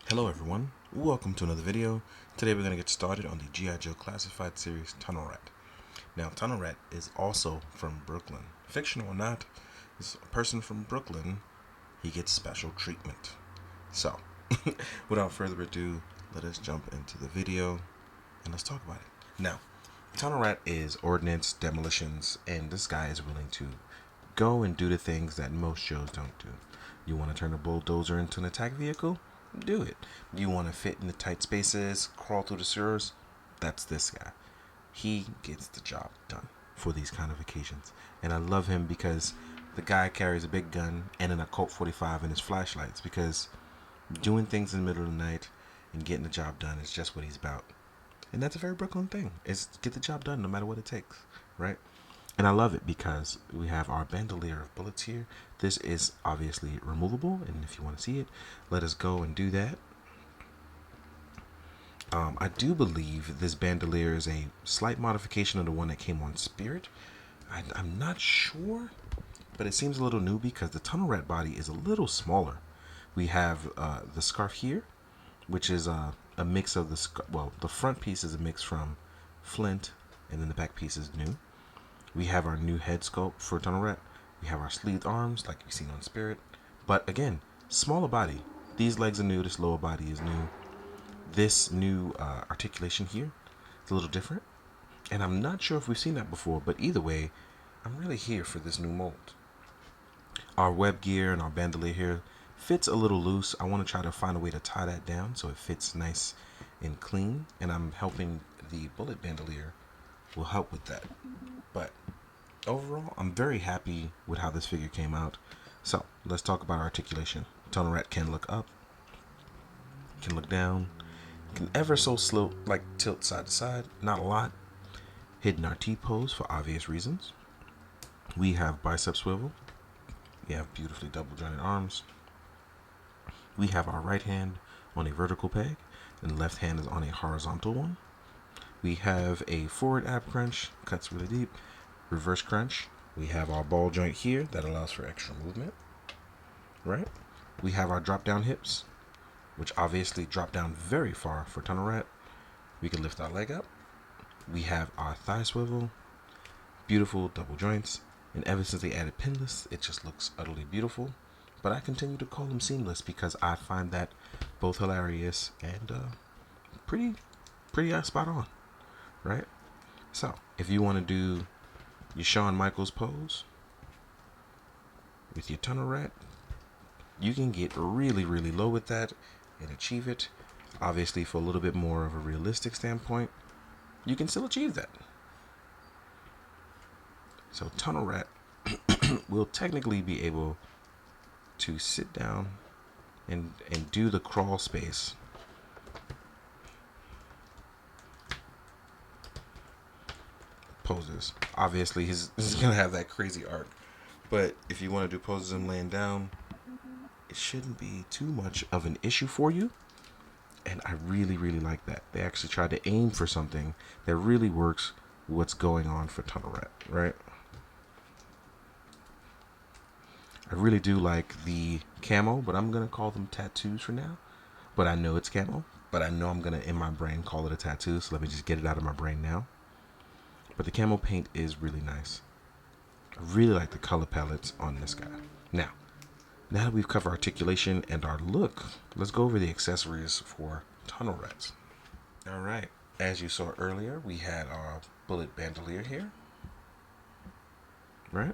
Hello everyone, welcome to another video. Today we're going to get started on the G.I. Joe Classified series Tunnel Rat. Now Tunnel Rat is also from Brooklyn. Fictional or not, this a person from Brooklyn, he gets special treatment. So, without further ado, let us jump into the video and let's talk about it. Now, Tunnel Rat is ordnance, demolitions, and this guy is willing to go and do the things that most Joes don't do. You want to turn a bulldozer into an attack vehicle? Do it. You want to fit in the tight spaces, crawl through the sewers? That's this guy. He gets the job done for these kind of occasions. And I love him because the guy carries a big gun and an Colt 45 and his flashlights, because doing things in the middle of the night and getting the job done is just what he's about. And that's a very Brooklyn thing. Is get the job done no matter what it takes, right? And I love it because we have our bandolier of bullets here. This is obviously removable, and if you want to see it, let us go and do that. I do believe this bandolier is a slight modification of the one that came on Spirit. I'm not sure, but it seems a little new because the Tunnel Rat body is a little smaller. We have the scarf here, which is a mix of the front piece is a mix from Flint, and then the back piece is new. We have our new head sculpt for Tunnel Rat. We have our sleeved arms, like you've seen on Spirit. But again, smaller body. These legs are new. This lower body is new. This new articulation here is a little different. And I'm not sure if we've seen that before, but either way, I'm really here for this new mold. Our web gear and our bandolier here fits a little loose. I want to try to find a way to tie that down so it fits nice and clean. And I'm helping the bullet bandolier will help with that. But overall, I'm very happy with how this figure came out. So let's talk about articulation. Tunnel Rat can look up, can look down, can ever so slow, like tilt side to side, not a lot. Hidden our T-pose for obvious reasons. We have bicep swivel. We have beautifully double jointed arms. We have our right hand on a vertical peg and left hand is on a horizontal one. We have a forward ab crunch, cuts really deep. Reverse crunch. We have our ball joint here that allows for extra movement, right? We have our drop down hips, which obviously drop down very far for Tunnel Rat. We can lift our leg up. We have our thigh swivel, beautiful double joints, and ever since they added pinless, it just looks utterly beautiful. But I continue to call them seamless because I find that both hilarious and pretty spot on, right? So if you want to do your Shawn Michaels pose with your Tunnel Rat, you can get really low with that and achieve it. Obviously, for a little bit more of a realistic standpoint, you can still achieve that. So Tunnel Rat will technically be able to sit down and do the crawl space poses. Obviously, he's gonna have that crazy arc, but if you want to do poses and laying down, it shouldn't be too much of an issue for you. And I really like that they actually tried to aim for something that really works what's going on for Tunnel Rat, right? I really do like the camo, but I'm gonna call them tattoos for now. But I know it's camo, but I know I'm gonna in my brain call it a tattoo, so let me just get it out of my brain now. But the camo paint is really nice. I really like the color palettes on this guy. Now that we've covered articulation and our look, let's go over the accessories for Tunnel Rats. All right. As you saw earlier, we had our bullet bandolier here, right?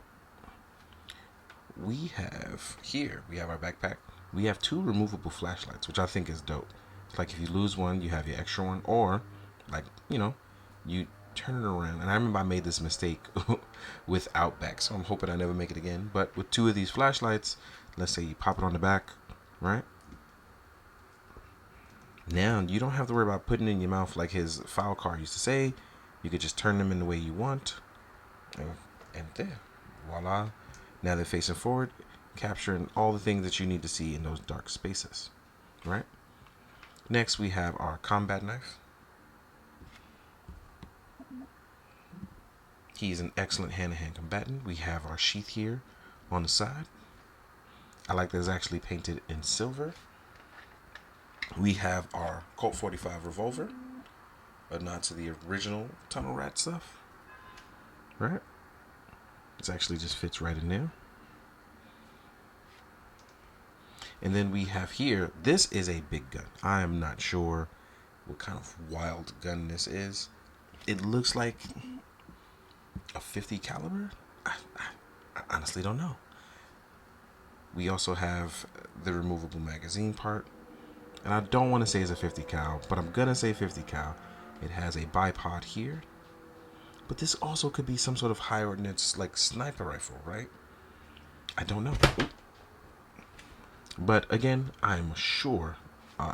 We have our backpack. We have two removable flashlights, which I think is dope. It's like if you lose one, you have your extra one, or like, you turn it around. And I remember I made this mistake with Outback, so I'm hoping I never make it again. But with two of these flashlights, let's say you pop it on the back, right? Now you don't have to worry about putting it in your mouth like his file card used to say. You could just turn them in the way you want, and there, voila. Now they're facing forward, capturing all the things that you need to see in those dark spaces, right? Next, we have our combat knife. He's an excellent hand-to-hand combatant. We have our sheath here on the side. I like that it's actually painted in silver. We have our Colt 45 revolver, a nod to the original Tunnel Rat stuff, right? It actually just fits right in there. And then we have here, this is a big gun. I am not sure what kind of wild gun this is. It looks like a 50 caliber. I honestly don't know. We also have the removable magazine part. And I don't want to say it's a 50 cal, but I'm going to say 50 cal. It has a bipod here. But this also could be some sort of high ordnance like sniper rifle, right? I don't know. But again, I'm sure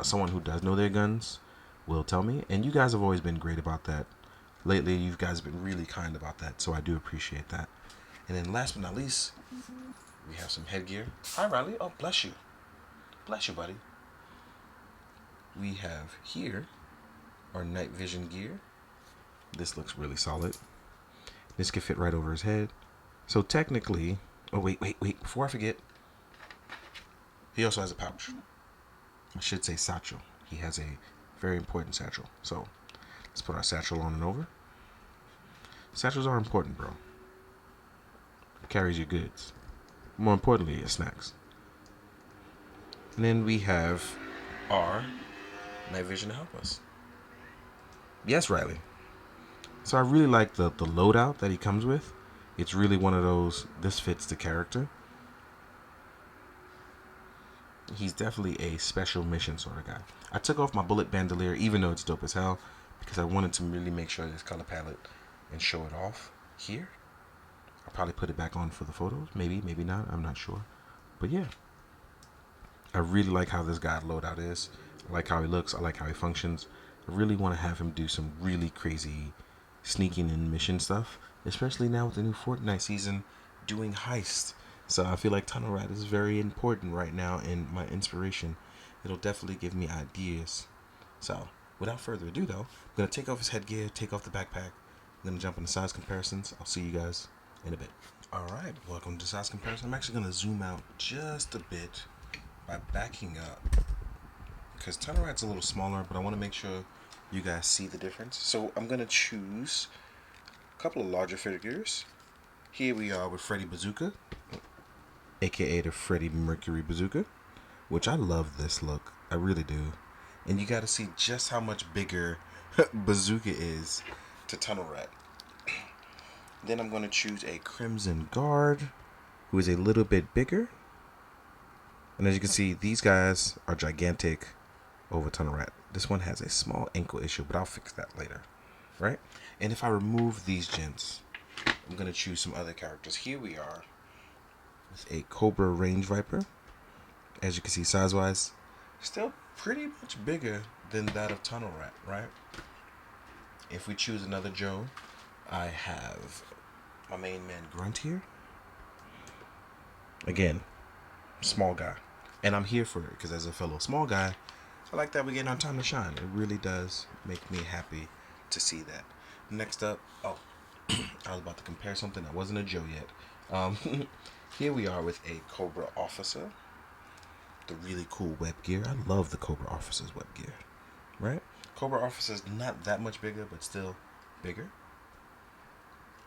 someone who does know their guns will tell me. And you guys have always been great about that. Lately, you guys have been really kind about that. So I do appreciate that. And then last but not least, we have some headgear. Hi, Riley. Oh, bless you. Bless you, buddy. We have here our night vision gear. This looks really solid. This could fit right over his head. So technically, oh wait, before I forget, he also has a pouch. I should say satchel. He has a very important satchel. So let's put our satchel on and over. Satchels are important, bro. It carries your goods. More importantly, your snacks. And then we have our night vision to help us. Yes, Riley. So I really like the loadout that he comes with. It's really one of those, this fits the character. He's definitely a special mission sort of guy. I took off my bullet bandolier, even though it's dope as hell, because I wanted to really make sure this color palette and show it off here. I'll probably put it back on for the photos. Maybe, maybe not. I'm not sure. But yeah. I really like how this guy loadout is. I like how he looks. I like how he functions. I really want to have him do some really crazy sneaking and mission stuff, especially now with the new Fortnite season doing heist. So I feel like Tunnel Rat is very important right now in my inspiration. It'll definitely give me ideas. So without further ado though, I'm going to take off his headgear, take off the backpack. I'm going to jump into size comparisons. I'll see you guys in a bit. Alright, welcome to size comparison. I'm actually going to zoom out just a bit by backing up, because Tunnel Rat's a little smaller, but I want to make sure you guys see the difference. So I'm going to choose a couple of larger figures. Here we are with Freddy Bazooka, aka the Freddie Mercury Bazooka, which I love this look. I really do. And you got to see just how much bigger Bazooka is to Tunnel Rat. Then I'm going to choose a Crimson Guard, who is a little bit bigger. And as you can see, these guys are gigantic over Tunnel Rat. This one has a small ankle issue, but I'll fix that later, right? And if I remove these gents, I'm going to choose some other characters. Here we are with a Cobra Range Viper. As you can see, size-wise, still pretty much bigger than that of Tunnel Rat, right? If we choose another Joe, I have my main man Grunt here. Again, small guy. And I'm here for it, because as a fellow small guy, I like that we're getting our time to shine. It really does make me happy to see that. Next up, oh, I was about to compare something that wasn't a Joe yet. Here we are with a Cobra Officer. The really cool web gear. I love the Cobra Officer's web gear, right? Cobra Officer's not that much bigger, but still bigger.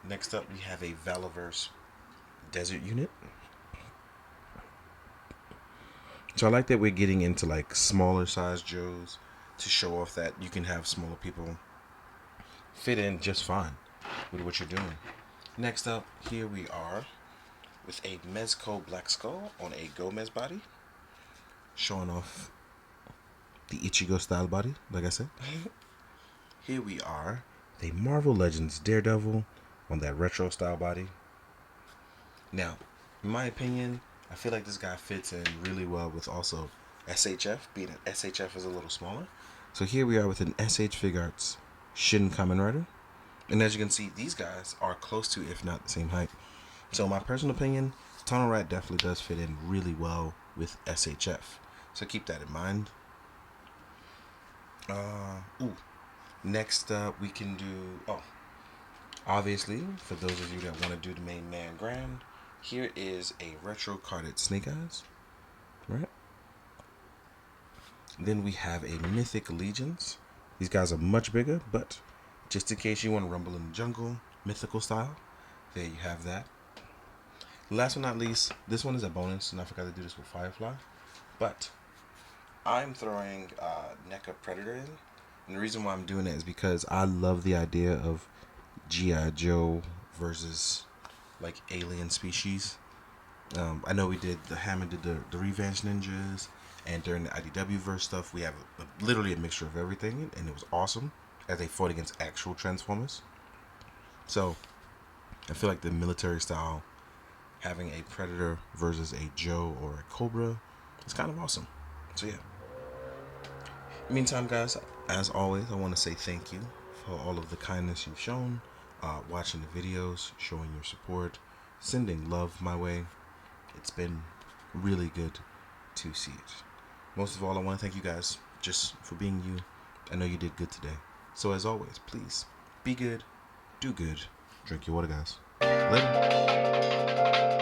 Next up, we have a Valaverse Desert Unit. So I like that we're getting into like smaller size Joes to show off that you can have smaller people fit in just fine with what you're doing. Next up, here we are with a Mezco Black Skull on a Gomez body, showing off the Ichigo style body, like I said. Here we are, the Marvel Legends Daredevil on that retro style body. Now, in my opinion, I feel like this guy fits in really well with also SHF, being an SHF is a little smaller. So here we are with an SH Figuarts Shin Kamen Rider. And as you can see, these guys are close to, if not the same height. So in my personal opinion, Tunnel Rat definitely does fit in really well with SHF. So keep that in mind. Next up we can do, obviously, for those of you that want to do the main man grand, here is a retro carded Snake Eyes, right? Then we have a Mythic Legions. These guys are much bigger, but just in case you want to rumble in the jungle, mythical style, there you have that. Last but not least, this one is a bonus, and I forgot to do this with Firefly, but I'm throwing NECA Predator in. And the reason why I'm doing it is because I love the idea of G.I. Joe versus like alien species. I know we did Hammond did the Revenge Ninjas, and during the IDW verse stuff, we have literally a mixture of everything, and it was awesome as they fought against actual Transformers. So I feel like the military style, having a Predator versus a Joe or a Cobra, is kind of awesome. So yeah. Meantime, guys, as always, I want to say thank you for all of the kindness you've shown, watching the videos, showing your support, sending love my way. It's been really good to see it. Most of all, I want to thank you guys just for being you. I know you did good today. So as always, please be good, do good, drink your water, guys. Later.